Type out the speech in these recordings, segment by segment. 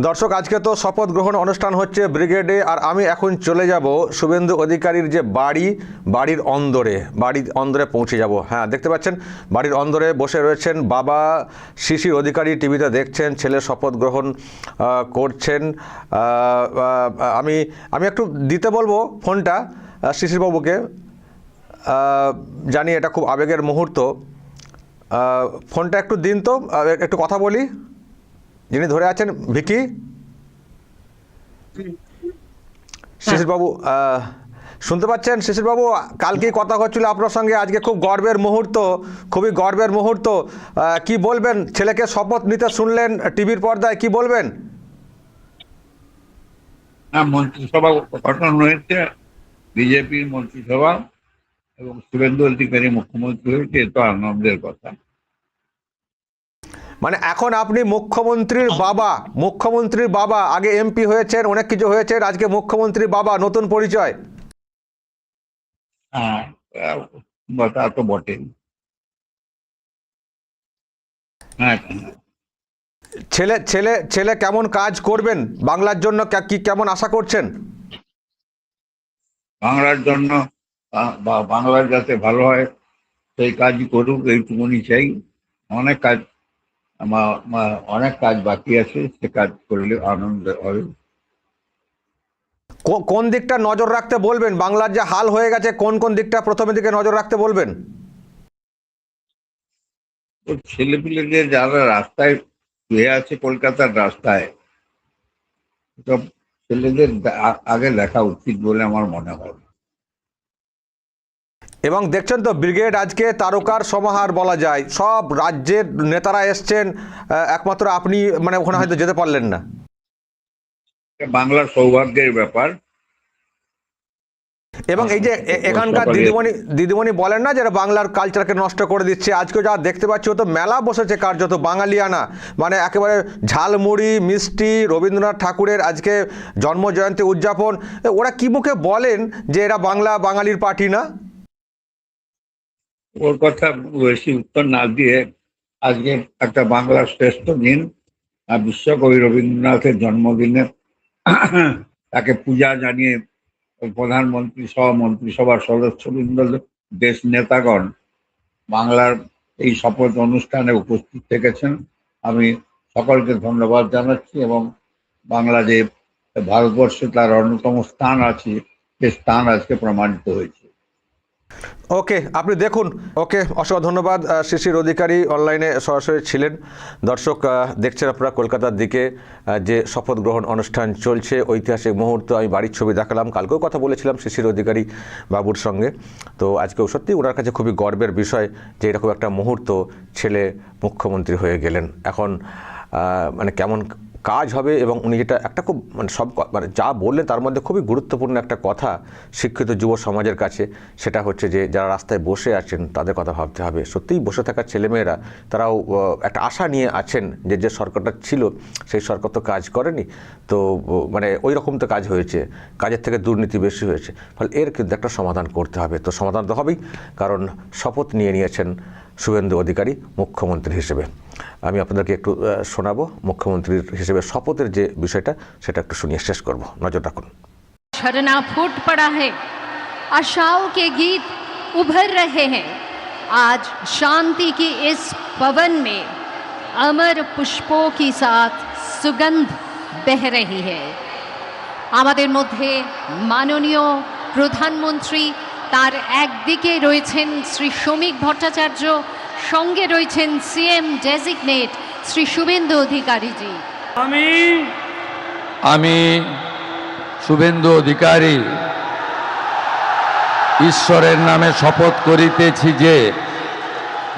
দর্শক, আজকে তো শপথ গ্রহণ অনুষ্ঠান হচ্ছে ব্রিগেডে, আর আমি এখন চলে যাব শুভেন্দু অধিকারীর যে বাড়ির অন্দরে পৌঁছে যাব। হ্যাঁ, দেখতে পাচ্ছেন বাড়ির অন্দরে বসে রয়েছেন বাবা শিশির অধিকারী, টিভিতে দেখছেন, ছেলে শপথ গ্রহণ করছেন। আমি একটু দিতে বলবো ফোনটা শিশিরবাবুকে, জানি এটা খুব আবেগের মুহূর্ত। ফোনটা একটু দিন তো, একটু কথা বলি। যিনি ধরে আছেন ভিকি, শিশিরবাবু শুনতে পাচ্ছেন? শিশিরবাবু, কালকে কথা হচ্ছিল আপনার সঙ্গে, আজকে খুবই গর্বের মুহূর্ত। কি বলবেন? ছেলেকে শপথ নিতে শুনলেন টিভির পর্দায়, কি বলবেন? মন্ত্রিসভা গঠন হয়েছে, বিজেপির মন্ত্রিসভা, এবং শুভেন্দু অধিকারী মুখ্যমন্ত্রী হয়েছে, এ তো আনন্দের কথা। মানে এখন আপনি মুখ্যমন্ত্রীর বাবা, আগে এমপি হয়েছেন, অনেক কিছু হয়েছে, আজকে মুখ্যমন্ত্রীর বাবা, নতুন পরিচয়। হ্যাঁ, তা তো বটেই। হ্যাঁ, ছেলে কেমন কাজ করবেন বাংলার জন্য, কেমন আশা করছেন? বাংলার জন্য বা বাংলার যাতে ভালো হয় সেই কাজই করুক, এইটুকুনি চাই। অনেক কাজ বাকি আছে, সে কাজ করলে আনন্দ হবে। কোন দিকটা নজর রাখতে বলবেন? বাংলার যে হাল হয়ে গেছে, কোন দিকটা প্রথমের দিকে নজর রাখতে বলবেন? ছেলেপিলেদের যারা রাস্তায় শুয়ে আছে, কলকাতার রাস্তায়, সব ছেলেদের আগে দেখা উচিত বলে আমার মনে হয়। এবং দেখছেন তো ব্রিগেড আজকে তারকার সমাহার বলা যায়, সব রাজ্যের নেতারা এসছেন, একমাত্র আপনি মানে ওখানে হয়তো যেতে পারলেন না। বাংলার সৌভাগ্যের ব্যাপার। এবং এই যে এখানকার দিদিমণি বলেন না যে বাংলার কালচারকে নষ্ট করে দিচ্ছে, আজকে যা দেখতে পাচ্ছি ও তো মেলা বসেছে কার্যত বাঙালিয়ানা, মানে একেবারে ঝালমুড়ি, মিষ্টি, রবীন্দ্রনাথ ঠাকুরের আজকে জন্মজয়ন্তী উদযাপন। ওরা কি মুখে বলেন যে এরা বাঙালির পার্টি না? ওর কথা বেশি উত্তর না দিয়ে, আজকে একটা বাংলার শ্রেষ্ঠ দিন, বিশ্বকবি রবীন্দ্রনাথের জন্মদিনে তাকে পূজা জানিয়ে প্রধানমন্ত্রী সহ মন্ত্রিসভার সদস্যবৃন্দ, দেশ নেতাগণ বাংলার এই শপথ অনুষ্ঠানে উপস্থিত থেকেছেন। আমি সকলকে ধন্যবাদ জানাচ্ছি, এবং বাংলা যে ভারতবর্ষে তার অন্যতম স্থান আছে, সে স্থান আজকে প্রমাণিত হয়েছে। ওকে, আপনি দেখুন। ওকে, অসংখ্য ধন্যবাদ। শিশির অধিকারী অনলাইনে সরাসরি ছিলেন। দর্শক, দেখছেন আপনারা কলকাতার দিকে যে শপথ গ্রহণ অনুষ্ঠান চলছে, ঐতিহাসিক মুহূর্ত। আমি বাড়ির ছবি দেখালাম, কালকেও কথা বলেছিলাম শিশির অধিকারী বাবুর সঙ্গে। তো আজকেও সত্যি ওনার কাছে খুবই গর্বের বিষয় যে এরকম একটা মুহূর্ত, ছেলে মুখ্যমন্ত্রী হয়ে গেলেন। এখন মানে কেমন কাজ হবে, এবং উনি যেটা একটা খুব মানে যা বললেন তার মধ্যে খুবই গুরুত্বপূর্ণ একটা কথা শিক্ষিত যুব সমাজের কাছে, সেটা হচ্ছে যে যারা রাস্তায় বসে আছেন তাদের কথা ভাবতে হবে। সত্যিই বসে থাকা ছেলেমেয়েরা তারাও একটা আশা নিয়ে আছেন যে সরকারটা ছিল সেই সরকার তো কাজ করেনি, তো মানে ওই রকম তো কাজ হয়েছে, কাজের থেকে দুর্নীতি বেশি হয়েছে, ফলে এর কিন্তু একটা সমাধান করতে হবে। তো সমাধান তো হবেই, কারণ শপথ নিয়েছেন শুভেন্দু অধিকারী মুখ্যমন্ত্রী হিসেবে। আমি আপনাদেরকে একটু শোনাবো মুখ্যমন্ত্রীর হিসেবে শপথের যে বিষয়টা, সেটা একটু শুনিয়ে শেষ করব। নজর রাখুন। झरना फूट पड़ा है, आशाओं के गीत उभर रहे हैं। आज शांति की इस पवन में अमर पुष्पों की साथ सुगंध बह रही है। আমাদের মধ্যে মাননীয় প্রধানমন্ত্রী, তার একদিকে রয়েছেন শ্রী শ্রমিক ভট্টাচার্য, সঙ্গে রয়েছেন সিএম ডেজিগনেট শ্রী শুভেন্দু অধিকারীজি। আমি শুভেন্দু অধিকারী ঈশ্বরের নামে শপথ করিতেছি যে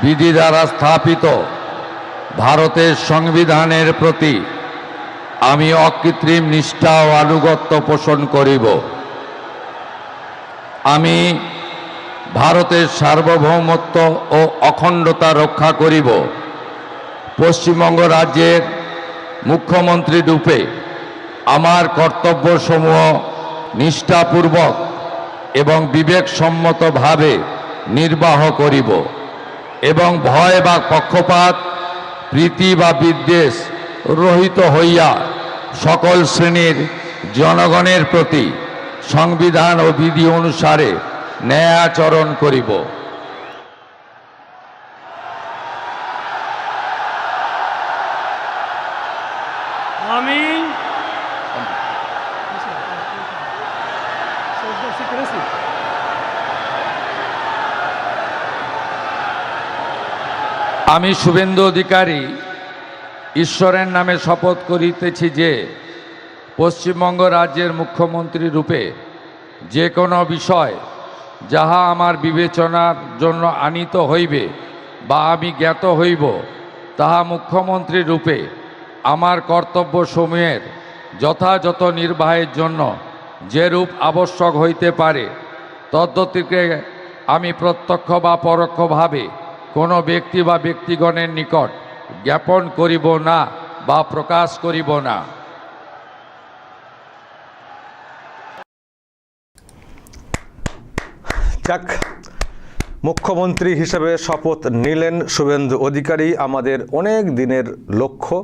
বিধি দ্বারা স্থাপিত ভারতের সংবিধানের প্রতি আমি অকৃত্রিম নিষ্ঠা ও আনুগত্য পোষণ করিব। আমি ভারতের সার্বভৌমত্ব ও অখণ্ডতা রক্ষা করিব। পশ্চিমবঙ্গ রাজ্যের মুখ্যমন্ত্রী রূপে আমার কর্তব্যসমূহ নিষ্ঠাপূর্বক এবং বিবেকসম্মতভাবে নির্বাহ করিব, এবং ভয় বা পক্ষপাত, প্রীতি বা বিদ্বেষ রহিত হইয়া সকল শ্রেণীর জনগণের প্রতি সংবিধান ও বিধি অনুসারে ন্যায় আচরণ করিব। আমি আমি শুভেন্দু অধিকারী ঈশ্বরের নামে শপথ করিতেছি যে পশ্চিমবঙ্গ রাজ্যের মুখ্যমন্ত্রী রূপে যে কোনো বিষয় যাহা আমার বিবেচনার জন্য আনিত হইবে বা আমি জ্ঞাত হইব, তাহা মুখ্যমন্ত্রী রূপে আমার কর্তব্যসমূহের যথাযথ নির্বাহের জন্য যেরূপ আবশ্যক হইতে পারে তদ্গতিকে আমি প্রত্যক্ষ বা পরোক্ষভাবে কোনো ব্যক্তি বা ব্যক্তিগণের নিকট জ্ঞাপন করিব না বা প্রকাশ করিব না। যাক, মুখ্যমন্ত্রী হিসেবে শপথ নিলেন শুভেন্দু অধিকারী। আমাদের অনেক দিনের লক্ষ্য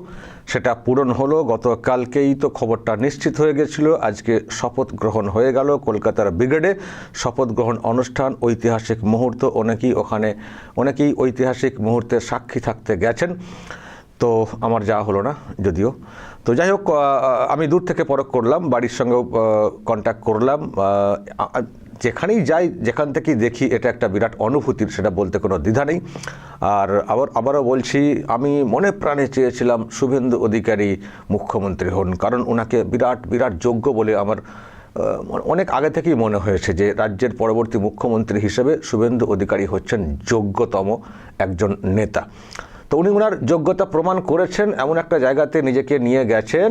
সেটা পূরণ হলো। গতকালকেই তো খবরটা নিশ্চিত হয়ে গেছিল, আজকে শপথ গ্রহণ হয়ে গেল কলকাতার ব্রিগেডে। শপথ গ্রহণ অনুষ্ঠান, ঐতিহাসিক মুহূর্ত, অনেকেই ঐতিহাসিক মুহূর্তের সাক্ষী থাকতে গেছেন। তো আমার যাওয়া হলো না যদিও। তো যাই হোক, আমি দূর থেকে পরখ করলাম, বাড়ির সঙ্গেও কন্ট্যাক্ট করলাম। যেখানেই যাই, যেখান থেকেই দেখি, এটা একটা বিরাট অনুভূতির, সেটা বলতে কোনো দ্বিধা নেই। আর আবারও বলছি, আমি মনে প্রাণে চেয়েছিলাম শুভেন্দু অধিকারী মুখ্যমন্ত্রী হন, কারণ ওনাকে বিরাট যোগ্য বলে আমার অনেক আগে থেকেই মনে হয়েছে যে রাজ্যের পরবর্তী মুখ্যমন্ত্রী হিসেবে শুভেন্দু অধিকারী হচ্ছেন যোগ্যতম একজন নেতা। তো উনি ওনার যোগ্যতা প্রমাণ করেছেন, এমন একটা জায়গাতে নিজেকে নিয়ে গেছেন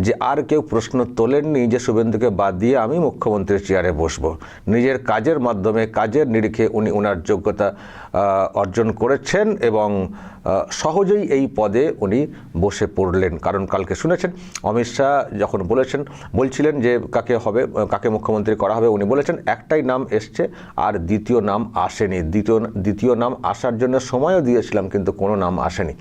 যে আর কেউ প্রশ্ন তোলেননি যে শুভেন্দুকে বাদ দিয়ে আমি মুখ্যমন্ত্রীর চেয়ারে বসবো। নিজের কাজের মাধ্যমে, কাজের নিরিখে উনি ওনার যোগ্যতা অর্জন করেছেন এবং সহজেই এই পদে উনি বসে পড়লেন। কারণ কালকে শুনেছেন অমিত শাহ যখন বলছিলেন যে কাকে মুখ্যমন্ত্রী করা হবে, উনি বলেছেন একটাই নাম এসছে আর দ্বিতীয় নাম আসেনি। দ্বিতীয় নাম আসার জন্য সময়ও দিয়েছিলাম, কিন্তু কোনো নাম আসেনি।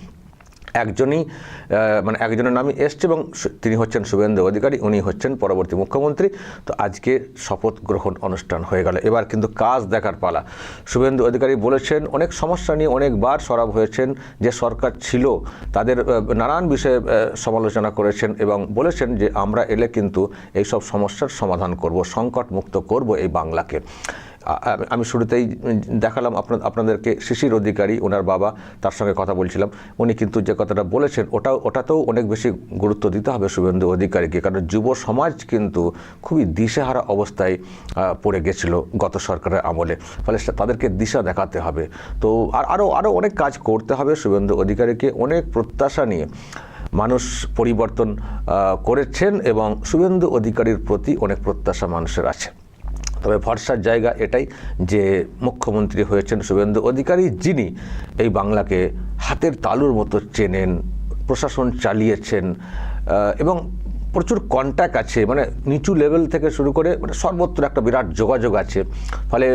একজনের নামই এসছে এবং তিনি হচ্ছেন শুভেন্দু অধিকারী, উনি হচ্ছেন পরবর্তী মুখ্যমন্ত্রী। তো আজকে শপথ গ্রহণ অনুষ্ঠান হয়ে গেল, এবার কিন্তু কাজ দেখার পালা। শুভেন্দু অধিকারী বলেছেন, অনেক সমস্যা নিয়ে অনেকবার সরব হয়েছেন, যে সরকার ছিল তাদের নানান বিষয়ে সমালোচনা করেছেন এবং বলেছেন যে আমরা এলে কিন্তু এইসব সমস্যার সমাধান করব, সংকট মুক্ত করব এই বাংলাকে। আমি শুরুতেই দেখালাম আপনাদেরকে শিশির অধিকারী, ওনার বাবা, তার সঙ্গে কথা বলছিলাম। উনি কিন্তু যে কথাটা বলেছেন ওটাতেও অনেক বেশি গুরুত্ব দিতে হবে শুভেন্দু অধিকারীকে, কারণ যুব সমাজ কিন্তু খুবই দিশেহারা অবস্থায় পড়ে গেছিল গত সরকারের আমলে। ফলে তাদেরকে দিশা দেখাতে হবে। তো আরও অনেক কাজ করতে হবে শুভেন্দু অধিকারীকে। অনেক প্রত্যাশা নিয়ে মানুষ পরিবর্তন করেছেন এবং শুভেন্দু অধিকারীর প্রতি অনেক প্রত্যাশা মানুষের আছে। তবে ভরসার জায়গা এটাই যে মুখ্যমন্ত্রী হয়েছেন শুভেন্দু অধিকারী, যিনি এই বাংলাকে হাতের তালুর মতো চেনেন, প্রশাসন চালিয়েছেন এবং প্রচুর কন্ট্যাক্ট আছে, মানে নিচু লেভেল থেকে শুরু করে সর্বত্র একটা বিরাট যোগাযোগ আছে। ফলে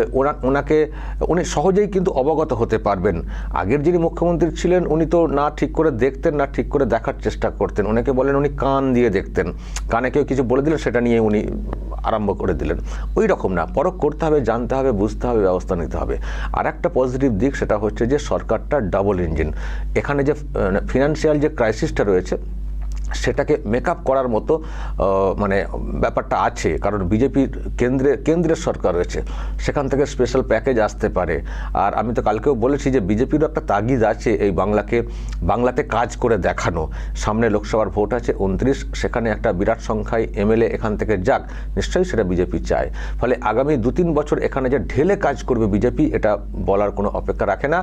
উনি সহজেই কিন্তু অবগত হতে পারবেন। আগের যিনি মুখ্যমন্ত্রী ছিলেন উনি তো না ঠিক করে দেখতেন, না ঠিক করে দেখার চেষ্টা করতেন। অনেকে বলেন উনি কান দিয়ে দেখতেন, কানে কেউ কিছু বলে দিলেন সেটা নিয়ে উনি আরম্ভ করে দিলেন। ওই রকম না, পরখ করতে হবে, জানতে হবে, বুঝতে হবে, ব্যবস্থা নিতে হবে। আর একটা পজিটিভ দিক সেটা হচ্ছে যে সরকারটা ডাবল ইঞ্জিন। এখানে যে ফিনান্সিয়াল যে ক্রাইসিসটা রয়েছে সেটাকে মেকআপ করার মতো ব্যাপারটা আছে, কারণ বিজেপির কেন্দ্রের সরকার রয়েছে, সেখান থেকে স্পেশাল প্যাকেজ আসতে পারে। আর আমি তো কালকেও বলেছি যে বিজেপিরও একটা তাগিদ আছে এই বাংলাতে কাজ করে দেখানো। সামনে লোকসভার ভোট আছে 29, সেখানে একটা বিরাট সংখ্যায় এমএলএ এখান থেকে যাক, নিশ্চয়ই সেটা বিজেপি চায়। ফলে আগামী 2-3 বছর এখানে যে ঢেলে কাজ করবে বিজেপি, এটা বলার কোনো অপেক্ষা রাখে না।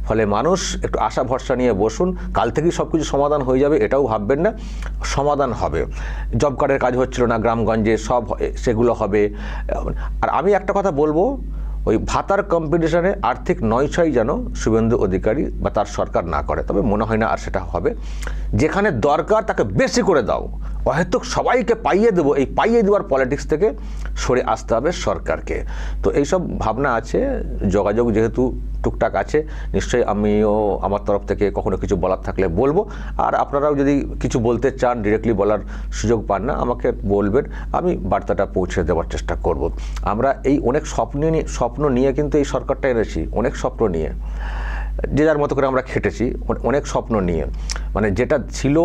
ফলে মানুষ একটু আশা ভরসা নিয়ে বসুন, কাল থেকেই সব কিছু সমাধান হয়ে যাবে এটাও ভাববেন না, সমাধান হবে। জব কার্ডের কাজ হচ্ছিল না গ্রামগঞ্জে, সব সেগুলো হবে। আর আমি একটা কথা বলবো, ওই ভাতার কম্পিটিশনে আর্থিক নয়ছয় যেন শুভেন্দু অধিকারী বা তার সরকার না করে, তবে মনে হয় না আর সেটা হবে। যেখানে দরকার তাকে বেশি করে দাও, অহেতুক সবাইকে পাইয়ে দেবো, এই পাইয়ে দেওয়ার পলিটিক্স থেকে সরে আসতে হবে সরকারকে। তো এইসব ভাবনা আছে, যোগাযোগ যেহেতু টুকটাক আছে, নিশ্চয়ই আমিও আমার তরফ থেকে কখনো কিছু বলার থাকলে বলবো। আর আপনারাও যদি কিছু বলতে চান, ডিরেক্টলি বলার সুযোগ পান না, আমাকে বলবেন, আমি বার্তাটা পৌঁছে দেওয়ার চেষ্টা করব। আমরা এই অনেক স্বপ্ন নিয়ে কিন্তু এই সরকারটা এনেছি, অনেক স্বপ্ন নিয়ে, যে যার মতো করে আমরা খেটেছি, অনেক স্বপ্ন নিয়ে, মানে যেটা ছিল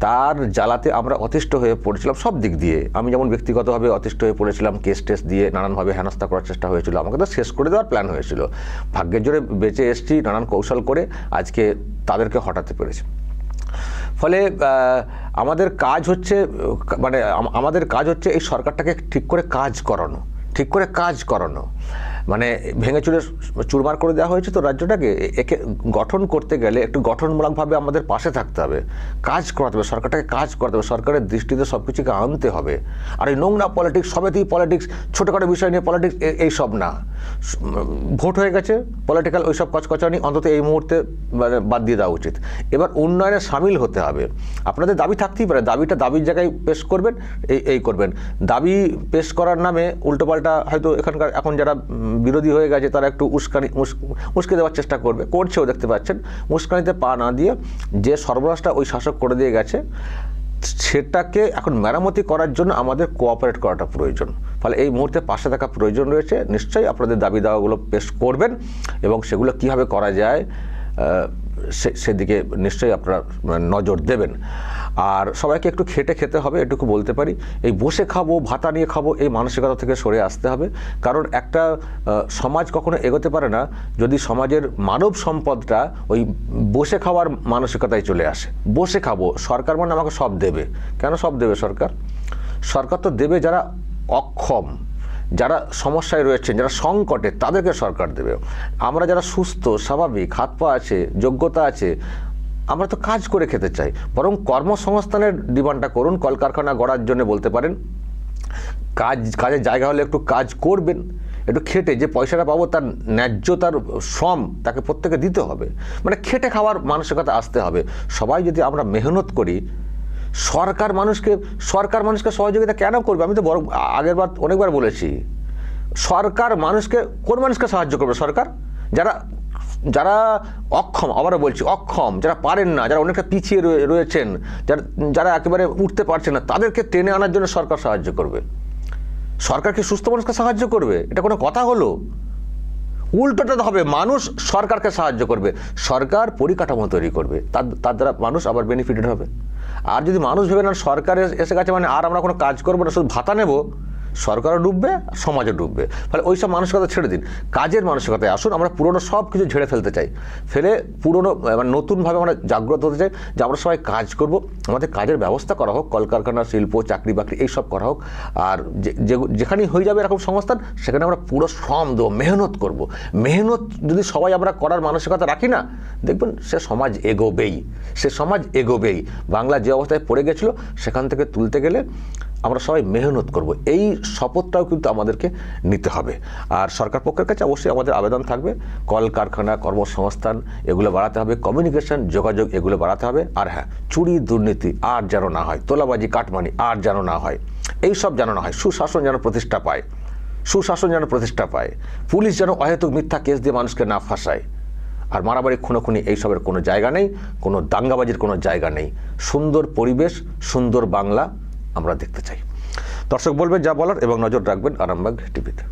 তার জ্বালাতে আমরা অতিষ্ঠ হয়ে পড়েছিলাম সব দিক দিয়ে। আমি যেমন ব্যক্তিগতভাবে অতিষ্ঠ হয়ে পড়েছিলাম, কেস টেস দিয়ে নানানভাবে হেনস্থা করার চেষ্টা হয়েছিল, আমাকে তো শেষ করে দেওয়ার প্ল্যান হয়েছিল। ভাগ্যের জোরে বেঁচে এসেছি, নানান কৌশল করে আজকে তাদেরকে হটাতে পেরেছি। ফলে আমাদের কাজ হচ্ছে, মানে আমাদের কাজ হচ্ছে এই সরকারটাকে ঠিক করে কাজ করানো, মানে ভেঙে চুরে চুরমার করে দেওয়া হয়েছে তো রাজ্যটাকে, একে গঠন করতে গেলে একটু গঠনমূলকভাবে আমাদের পাশে থাকতে হবে, কাজ করাতে হবে, সরকারটাকে কাজ করাতে হবে, সরকারের দৃষ্টিতে সব কিছুকে আনতে হবে। আর এই নোংরা পলিটিক্স, সবেতেই পলিটিক্স, ছোটোখাটো বিষয় নিয়ে পলিটিক্স, এইসব না। ভোট হয়ে গেছে, পলিটিক্যাল ওইসব কচকচানি অন্তত এই মুহূর্তে মানে বাদ দিয়ে দেওয়া উচিত। এবার উন্নয়নে সামিল হতে হবে। আপনাদের দাবি থাকতেই পারে, দাবির জায়গায় পেশ করবেন, এই করবেন। দাবি পেশ করার নামে উল্টোপাল্টা হয়তো এখন যারা বিরোধী হয়ে গেছে তারা একটু উস্কে দেওয়ার চেষ্টা করছেও, দেখতে পাচ্ছেন। উস্কানিতে পা না দিয়ে যে সর্বনাশটা ওই শাসক করে দিয়ে গেছে, সেটাকে এখন মেরামতি করার জন্য আমাদের কোঅপারেট করাটা প্রয়োজন। ফলে এই মুহূর্তে পাশে থাকা প্রয়োজন রয়েছে। নিশ্চয়ই আপনাদের দাবি দাওয়াগুলো পেশ করবেন এবং সেগুলো কিভাবে করা যায় সেদিকে নিশ্চয়ই আপনারা নজর দেবেন। আর সবাইকে একটু খেতে হবে, এটুকু বলতে পারি। এই বসে খাবো, ভাতা নিয়ে খাবো, এই মানসিকতা থেকে সরে আসতে হবে। কারণ একটা সমাজ কখনো এগোতে পারে না যদি সমাজের মানব সম্পদটা ওই বসে খাওয়ার মানসিকতায় চলে আসে। বসে খাবো, সরকার মানে আমাকে সব দেবে। কেন সব দেবে সরকার তো দেবে যারা অক্ষম, যারা সমস্যায় রয়েছেন, যারা সংকটে, তাদেরকে সরকার দেবে। আমরা যারা সুস্থ, স্বাভাবিক, হাত পা আছে, যোগ্যতা আছে, আমরা তো কাজ করে খেতে চাই। বরং কর্মসংস্থানের ডিমান্ডটা করুন, কলকারখানা গড়ার জন্য বলতে পারেন। কাজের জায়গা হলে একটু কাজ করবেন, একটু খেটে যে পয়সাটা পাবো তার ন্যায্য, তার শ্রম তাকে প্রত্যেকে দিতে হবে। মানে খেটে খাওয়ার মানসিকতা আসতে হবে। সবাই যদি আমরা মেহনত করি, সরকার মানুষকে সহযোগিতা কেন করবে? আমি তো আগেরবার অনেকবার বলেছি, সরকার কোন মানুষকে সাহায্য করবে? সরকার যারা অক্ষম, আবারও বলছি অক্ষম, যারা পারেন না, যারা অনেকটা পিছিয়ে রয়েছেন, যারা একেবারে উঠতে পারছে না, তাদেরকে টেনে আনার জন্য সরকার সাহায্য করবে। সরকার কি সুস্থ মানুষকে সাহায্য করবে? এটা কোনো কথা হলো? উল্টোটা হবে, মানুষ সরকারকে সাহায্য করবে, সরকার পরিকাঠামো তৈরি করবে, তার দ্বারা মানুষ আবার বেনিফিটেড হবে। আর যদি মানুষ ভেবে না সরকার এসে গেছে মানে আর আমরা কোনো কাজ করবো না, শুধু ভাতা নেব, সরকারও ডুববে, সমাজও ডুববে। ফলে ওই সব মানসিকতা ছেড়ে দিন, কাজের মানসিকতায় আসুন। আমরা পুরনো সব কিছু ঝেড়ে ফেলতে চাই, পুরনো মানে নতুনভাবে আমরা জাগ্রত হতে চাই যে আমরা সবাই কাজ করব, আমাদের কাজের ব্যবস্থা করা হোক, কলকারখানা, শিল্প, চাকরি বাকরি এইসব করা হোক। আর যেখানেই হয়ে যাবে এরকম সংস্থান, সেখানে আমরা পুরো শ্রম দেবো, মেহনত করব। মেহনত যদি সবাই আমরা করার মানসিকতা রাখি না, দেখবেন সে সমাজ এগোবেই। বাংলা যে অবস্থায় পড়ে গেছিলো সেখান থেকে তুলতে গেলে আমরা সবাই মেহনত করব, এই শপথটাও কিন্তু আমাদেরকে নিতে হবে। আর সরকার পক্ষের কাছে অবশ্যই আমাদের আবেদন থাকবে, কলকারখানা, কর্মসংস্থান এগুলো বাড়াতে হবে, কমিউনিকেশন, যোগাযোগ এগুলো বাড়াতে হবে। আর হ্যাঁ, চুরি, দুর্নীতি আর যেন না হয়, তোলাবাজি, কাটমানি আর যেন না হয়, এইসব যেন না হয়। সুশাসন যেন প্রতিষ্ঠা পায়, পুলিশ যেন অহেতুক মিথ্যা কেস দিয়ে মানুষকে না ফাঁসায়। আর মারামারি, খুনোখুনি এইসবের কোনো জায়গা নেই, কোনো দাঙ্গাবাজির কোনো জায়গা নেই। সুন্দর পরিবেশ, সুন্দর বাংলা আমরা দেখতে চাই। দর্শক বলবেন যা বলার এবং নজর রাখবেন আরামবাগ টিভিতে।